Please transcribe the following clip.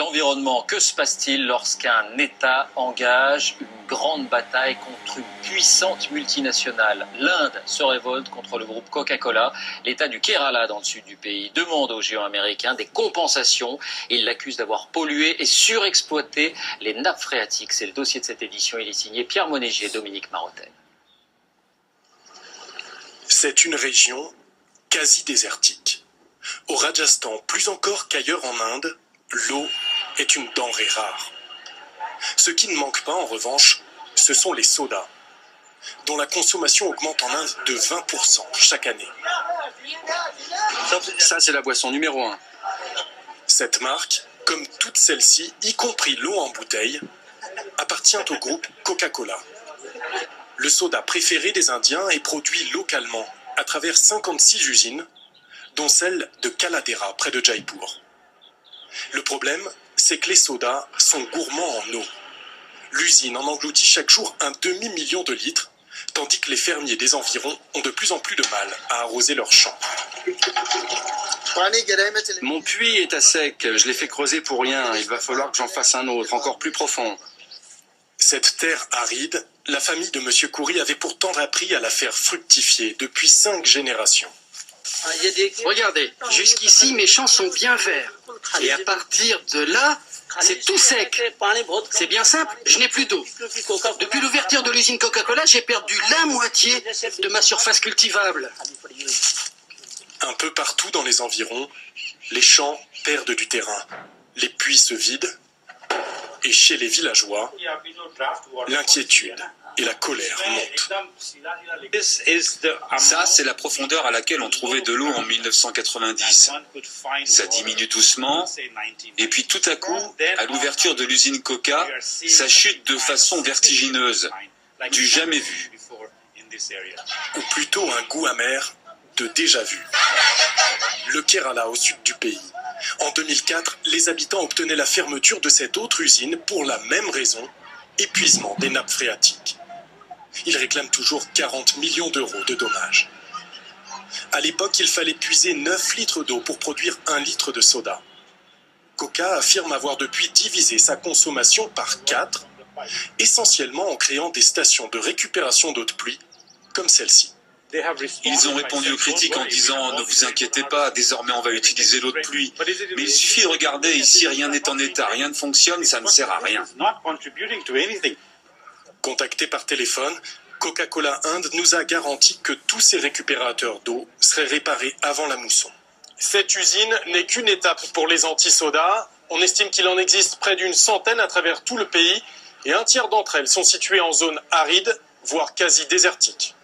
L'environnement, que se passe-t-il lorsqu'un État engage une grande bataille contre une puissante multinationale? L'Inde se révolte contre le groupe Coca-Cola. L'État du Kerala, dans le sud du pays, demande aux géants américains des compensations. Il l'accuse d'avoir pollué et surexploité les nappes phréatiques. C'est le dossier de cette édition. Il est signé Pierre Monégier et Dominique Marotel. C'est une région quasi désertique. Au Rajasthan, plus encore qu'ailleurs en Inde, l'eau est une denrée rare. Ce qui ne manque pas, en revanche, ce sont les sodas, dont la consommation augmente en Inde de 20% chaque année. Ça, c'est la boisson numéro 1. Cette marque, comme toutes celles-ci, y compris l'eau en bouteille, appartient au groupe Coca-Cola. Le soda préféré des Indiens est produit localement à travers 56 usines, dont celle de Kaladera, près de Jaipur. Le problème, c'est que les sodas sont gourmands en eau. L'usine en engloutit chaque jour un demi-million de litres, tandis que les fermiers des environs ont de plus en plus de mal à arroser leurs champs. Mon puits est à sec, je l'ai fait creuser pour rien, il va falloir que j'en fasse un autre, encore plus profond. Cette terre aride, la famille de M. Khoury avait pourtant appris à la faire fructifier depuis 5 générations. Regardez, jusqu'ici mes champs sont bien verts. Et à partir de là, c'est tout sec. C'est bien simple, je n'ai plus d'eau. Depuis l'ouverture de l'usine Coca-Cola, j'ai perdu la moitié de ma surface cultivable. Un peu partout dans les environs, les champs perdent du terrain, les puits se vident, et chez les villageois, l'inquiétude et la colère montent. Ça, c'est la profondeur à laquelle on trouvait de l'eau en 1990. Ça diminue doucement, et puis tout à coup, à l'ouverture de l'usine Coca, ça chute de façon vertigineuse, du jamais vu. Ou plutôt un goût amer de déjà-vu. Le Kerala, au sud du pays. En 2004, les habitants obtenaient la fermeture de cette autre usine pour la même raison, épuisement des nappes phréatiques. Ils réclament toujours 40 millions d'euros de dommages. À l'époque, il fallait puiser 9 litres d'eau pour produire 1 litre de soda. Coca affirme avoir depuis divisé sa consommation par 4, essentiellement en créant des stations de récupération d'eau de pluie, comme celle-ci. Ils ont répondu aux critiques en disant « Ne vous inquiétez pas, désormais on va utiliser l'eau de pluie ». Mais il suffit de regarder, ici rien n'est en état, rien ne fonctionne, ça ne sert à rien. Contacté par téléphone, Coca-Cola Inde nous a garanti que tous ces récupérateurs d'eau seraient réparés avant la mousson. Cette usine n'est qu'une étape pour les anti-sodas. On estime qu'il en existe près d'une centaine à travers tout le pays et un tiers d'entre elles sont situées en zone aride, voire quasi désertique.